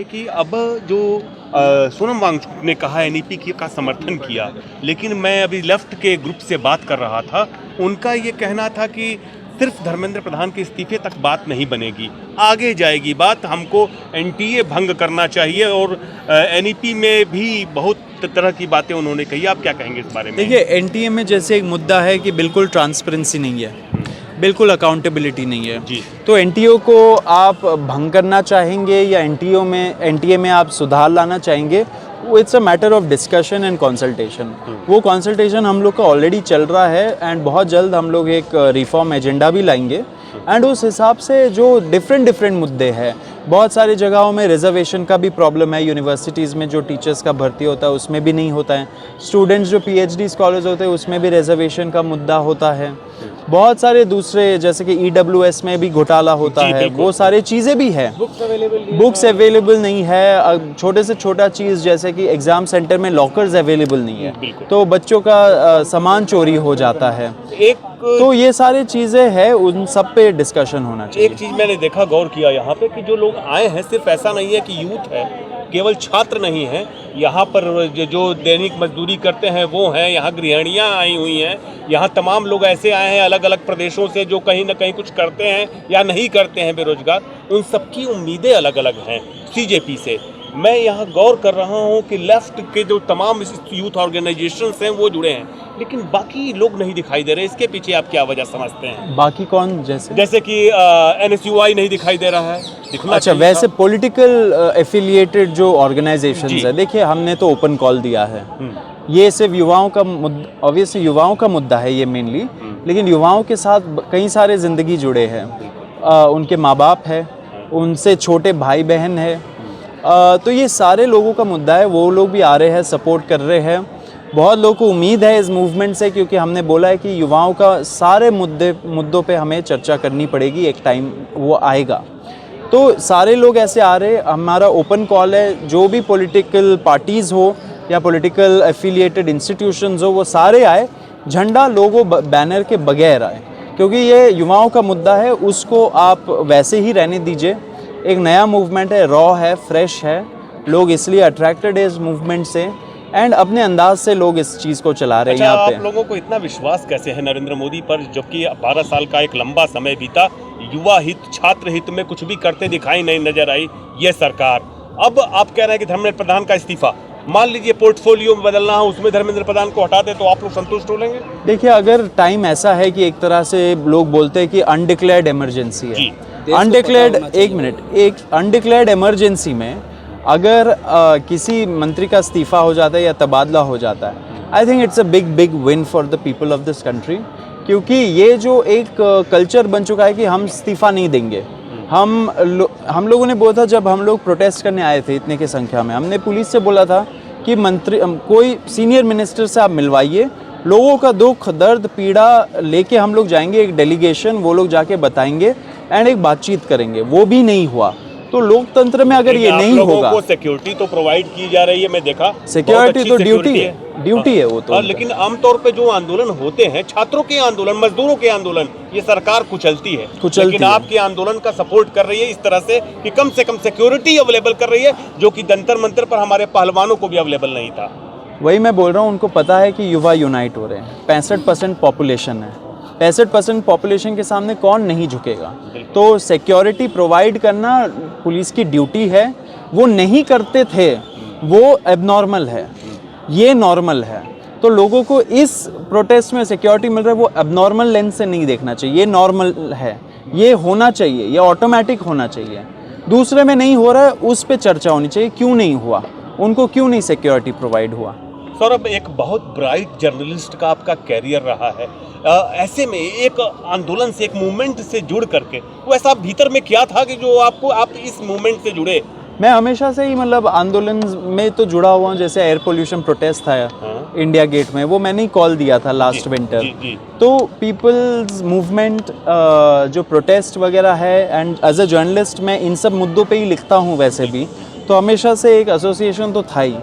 है कि अब जो सोनम वांगचुक ने कहा एनईपी का समर्थन किया, लेकिन मैं अभी लेफ्ट के ग्रुप से बात कर रहा था, उनका ये कहना था कि सिर्फ धर्मेंद्र प्रधान के इस्तीफे तक बात नहीं बनेगी, आगे जाएगी बात, हमको एनटीए भंग करना चाहिए और एनईपी में भी बहुत तरह की बातें उन्होंने कही। आप क्या कहेंगे इस बारे में? देखिए, एनटीए में जैसे एक मुद्दा है कि बिल्कुल ट्रांसपेरेंसी नहीं है, बिल्कुल अकाउंटेबिलिटी नहीं है जी। तो एनटीए को आप भंग करना चाहेंगे या एनटीए में आप सुधार लाना चाहेंगे, वो it's a matter of discussion and consultation. वो कंसल्टेशन हम लोग का ऑलरेडी चल रहा है एंड बहुत जल्द हम लोग एक रिफॉर्म एजेंडा भी लाएंगे एंड उस हिसाब से जो डिफरेंट मुद्दे हैं, बहुत सारी जगहों में रिजर्वेशन का भी प्रॉब्लम है, यूनिवर्सिटीज़ में जो टीचर्स का भर्ती होता है उसमें भी नहीं होता है, स्टूडेंट्स जो पीएचडी स्कॉलर्स होते हैं उसमें भी रिजर्वेशन का मुद्दा होता है, बहुत सारे दूसरे जैसे कि ईडब्ल्यूएस में भी घोटाला होता है, वो सारी चीज़ें भी है। बुक्स अवेलेबल नहीं है, छोटे से छोटा चीज़ जैसे कि एग्ज़ाम सेंटर में लॉकर्स अवेलेबल नहीं है तो बच्चों का सामान चोरी हो जाता है। तो ये सारी चीज़ें हैं, उन सब पे डिस्कशन होना चाहिए। एक चीज़ मैंने देखा, गौर किया यहाँ पे कि जो लोग आए हैं सिर्फ ऐसा नहीं है कि यूथ है, केवल छात्र नहीं है, यहाँ पर जो दैनिक मजदूरी करते हैं वो हैं, यहाँ गृहिणियाँ आई हुई हैं, यहाँ तमाम लोग ऐसे आए हैं अलग अलग प्रदेशों से जो कहीं ना कहीं कुछ करते हैं या नहीं करते हैं, बेरोजगार, उन सबकी उम्मीदें अलग अलग हैं सीजेपी से। मैं यहाँ गौर कर रहा हूँ कि लेफ्ट के जो तमाम यूथ ऑर्गेनाइजेशंस हैं वो जुड़े हैं, लेकिन बाकी लोग नहीं दिखाई दे रहे। इसके पीछे आप क्या वजह समझते हैं? बाकी कौन? जैसे कि एनएसयूआई नहीं दिखाई दे रहा है, अच्छा, वैसे पॉलिटिकल एफिलिएटेड जो ऑर्गेनाइजेशंस है, देखिए हमने तो ओपन कॉल दिया है, ये सिर्फ युवाओं का ऑब्वियसली युवाओं का मुद्दा है ये मेनली, लेकिन युवाओं के साथ कई सारे ज़िंदगी जुड़े हैं, उनके माँ बाप है, उनसे छोटे भाई बहन है, तो ये सारे लोगों का मुद्दा है, वो लोग भी आ रहे हैं, सपोर्ट कर रहे हैं। बहुत लोगों को उम्मीद है इस मूवमेंट से, क्योंकि हमने बोला है कि युवाओं का सारे मुद्दों पे हमें चर्चा करनी पड़ेगी, एक टाइम वो आएगा। तो सारे लोग ऐसे आ रहे, हमारा ओपन कॉल है, जो भी पॉलिटिकल पार्टीज़ हो या पॉलिटिकल एफिलिएटेड इंस्टीट्यूशंस हो, वो सारे आए, झंडा लोगो बैनर के बगैर आए, क्योंकि ये युवाओं का मुद्दा है, उसको आप वैसे ही रहने दीजिए। एक नया मूवमेंट है, रॉ है, फ्रेश है, लोग इसलिए अट्रैक्टेड है इस मूवमेंट से एंड अपने अंदाज से लोग इस चीज़ को चला रहे हैं। अच्छा, यहाँ पे आप लोगों को इतना विश्वास कैसे है नरेंद्र मोदी पर, जबकि 12 साल का एक लंबा समय बीता, युवा हित छात्र हित में कुछ भी करते दिखाई नहीं नजर आई ये सरकार। अब आप कह रहे हैं कि धर्मेंद्र प्रधान का इस्तीफा, मान लीजिए पोर्टफोलियो में बदलना हो, उसमें धर्मेंद्र प्रधान को हटा दे तो आप लोग संतुष्ट हो लेंगे? देखिए, अगर टाइम ऐसा है कि एक तरह से लोग बोलते हैं कि अनडिक्लेयर्ड इमरजेंसी है, अनडिक्लेयर्ड, एक मिनट, एक अनडिक्लेयर्ड इमरजेंसी में अगर किसी मंत्री का इस्तीफा हो जाता है या तबादला हो जाता है, I think it's a big win for the people of this country, क्योंकि ये जो एक कल्चर बन चुका है कि हम इस्तीफा नहीं देंगे। हम लोगों ने बोला था, जब हम लोग प्रोटेस्ट करने आए थे इतने की संख्या में, हमने पुलिस से बोला था कि मंत्री कोई सीनियर मिनिस्टर से आप मिलवाइए, लोगों का दुख दर्द पीड़ा लेके हम लोग जाएंगे, एक डेलीगेशन, वो लोग जाके बताएंगे एंड एक बातचीत करेंगे। वो भी नहीं हुआ। तो लोकतंत्र में अगर ये नहीं होगा, को सिक्योरिटी तो प्रोवाइड की जा रही है, मैं देखा सिक्योरिटी तो ड्यूटी है वो तो। लेकिन आमतौर पे जो आंदोलन होते हैं, छात्रों के आंदोलन, मजदूरों के आंदोलन, ये सरकार कुचलती है, लेकिन आपके आंदोलन का सपोर्ट कर रही है इस तरह से कि कम से कम सिक्योरिटी अवेलेबल कर रही है, जो कि जंतर मंतर पर हमारे पहलवानों को भी अवेलेबल नहीं था। वही मैं बोल रहा हूँ, उनको पता है कि युवा यूनाइट हो रहे हैं, 65% पॉपुलेशन है, 65% पॉपुलेशन के सामने कौन नहीं झुकेगा। तो सिक्योरिटी प्रोवाइड करना पुलिस की ड्यूटी है, वो नहीं करते थे, वो एबनॉर्मल है, ये नॉर्मल है। तो लोगों को इस प्रोटेस्ट में सिक्योरिटी मिल रहा है, वो एबनॉर्मल लेंस से नहीं देखना चाहिए, ये नॉर्मल है, ये होना चाहिए, ये ऑटोमेटिक होना चाहिए। दूसरे में नहीं हो रहा है, उस पर चर्चा होनी चाहिए, क्यों नहीं हुआ, उनको क्यों नहीं सिक्योरिटी प्रोवाइड हुआ। सौरभ, एक बहुत ब्राइट जर्नलिस्ट का आपका कैरियर रहा है, ऐसे में एक आंदोलन से, एक मूवमेंट से जुड़ करके, वो ऐसा भीतर में क्या था कि जो आप इस मूवमेंट से जुड़े? मैं हमेशा से ही मतलब आंदोलन में तो जुड़ा हुआ हूँ। जैसे एयर पोल्यूशन प्रोटेस्ट था इंडिया गेट में, वो मैंने ही कॉल दिया था लास्ट विंटर। तो पीपल्स मूवमेंट जो प्रोटेस्ट वगैरह है, एंड एज अ जर्नलिस्ट मैं इन सब मुद्दों पे ही लिखता हूँ वैसे भी, तो हमेशा से एक एसोसिएशन तो था ही।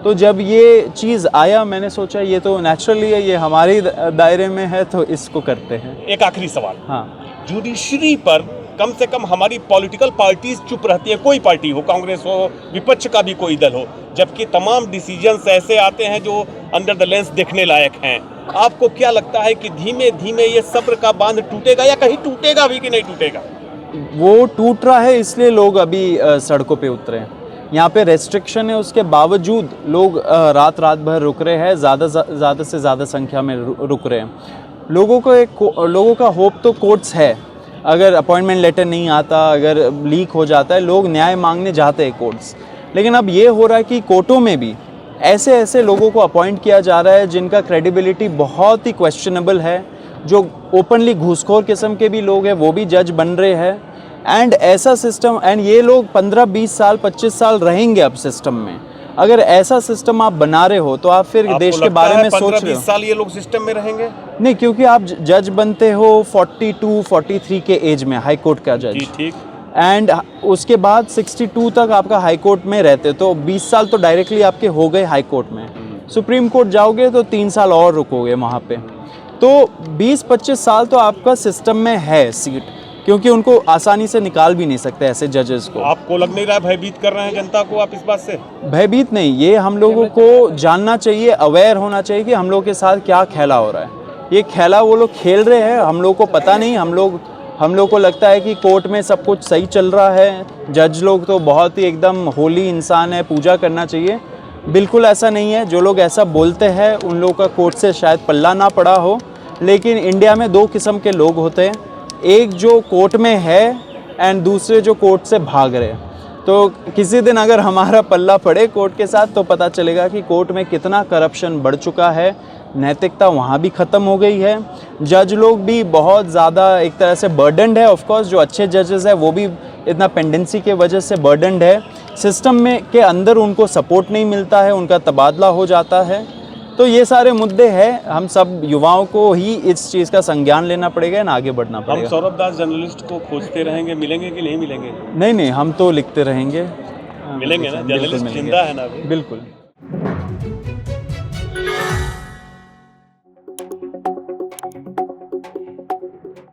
तो जब ये चीज़ आया, मैंने सोचा ये तो नेचुरली है, ये हमारे दायरे में है, तो इसको करते हैं। एक आखिरी सवाल, हाँ, जुडिशरी पर कम से कम हमारी पॉलिटिकल पार्टीज चुप रहती है, कोई पार्टी हो, कांग्रेस हो, विपक्ष का भी कोई दल हो, जबकि तमाम डिसीजंस ऐसे आते हैं जो अंडर द लेंस देखने लायक हैं। आपको क्या लगता है कि धीमे धीमे ये सब्र का बांध टूटेगा या कहीं टूटेगा भी कि नहीं टूटेगा? वो टूट रहा है, इसलिए लोग अभी सड़कों पे उतरे हैं। यहाँ पे रेस्ट्रिक्शन है, उसके बावजूद लोग रात भर रुक रहे हैं, ज़्यादा से ज़्यादा संख्या में रुक रहे हैं। लोगों का होप तो कोर्ट्स है, अगर अपॉइंटमेंट लेटर नहीं आता, अगर लीक हो जाता है, लोग न्याय मांगने जाते हैं कोर्ट्स। लेकिन अब ये हो रहा है कि कोर्टों में भी ऐसे लोगों को अपॉइंट किया जा रहा है जिनका क्रेडिबिलिटी बहुत ही क्वेश्चनेबल है, जो ओपनली घूसखोर किस्म के भी लोग हैं, वो भी जज बन रहे हैं। एंड ऐसा सिस्टम, एंड ये लोग 15-20 साल 25 साल रहेंगे अब सिस्टम में। अगर ऐसा सिस्टम आप बना रहे हो तो आप फिर देश के बारे में सोच रहे हो। 15-20 साल ये लोग सिस्टम में रहेंगे? नहीं, क्योंकि आप जज बनते हो 42-43 के एज में, हाई कोर्ट का जज। ठीक। एंड उसके बाद 62 तक आपका हाई कोर्ट में रहते, तो 20 साल तो डायरेक्टली आपके हो गए हाई कोर्ट में। सुप्रीम कोर्ट जाओगे तो 3 साल और रुकोगे वहाँ पे, तो 20-25 साल तो आपका सिस्टम में है सीट, क्योंकि उनको आसानी से निकाल भी नहीं सकते ऐसे जजेस को। आपको लग नहीं रहा है भयभीत कर रहे हैं जनता को आप इस बात से? भयभीत नहीं, ये हम लोगों को जानना चाहिए, अवेयर होना चाहिए कि हम लोग के साथ क्या खेला हो रहा है। ये खेला वो लोग खेल रहे हैं, हम लोग को पता नहीं। हम लोग को लगता है कि कोर्ट में सब कुछ सही चल रहा है, जज लोग तो बहुत ही एकदम होली इंसान है, पूजा करना चाहिए। बिल्कुल ऐसा नहीं है। जो लोग ऐसा बोलते हैं उन लोगों का कोर्ट से शायद पल्ला ना पड़ा हो, लेकिन इंडिया में 2 किस्म के लोग होते हैं, एक जो कोर्ट में है एंड दूसरे जो कोर्ट से भाग रहे हैं। तो किसी दिन अगर हमारा पल्ला पड़े कोर्ट के साथ तो पता चलेगा कि कोर्ट में कितना करप्शन बढ़ चुका है, नैतिकता वहाँ भी ख़त्म हो गई है। जज लोग भी बहुत ज़्यादा एक तरह से बर्डनड है। ऑफ कोर्स जो अच्छे जजेस हैं वो भी इतना पेंडेंसी के वजह से बर्डनड है। सिस्टम में के अंदर उनको सपोर्ट नहीं मिलता है, उनका तबादला हो जाता है। तो ये सारे मुद्दे हैं, हम सब युवाओं को ही इस चीज़ का संज्ञान लेना पड़ेगा और आगे बढ़ना पड़ेगा। हम सौरभ दास जर्नलिस्ट को खोजते रहेंगे, मिलेंगे कि नहीं मिलेंगे? नहीं, हम तो लिखते रहेंगे। मिलेंगे ना, जर्नलिस्ट जिंदा है ना अभी? बिल्कुल।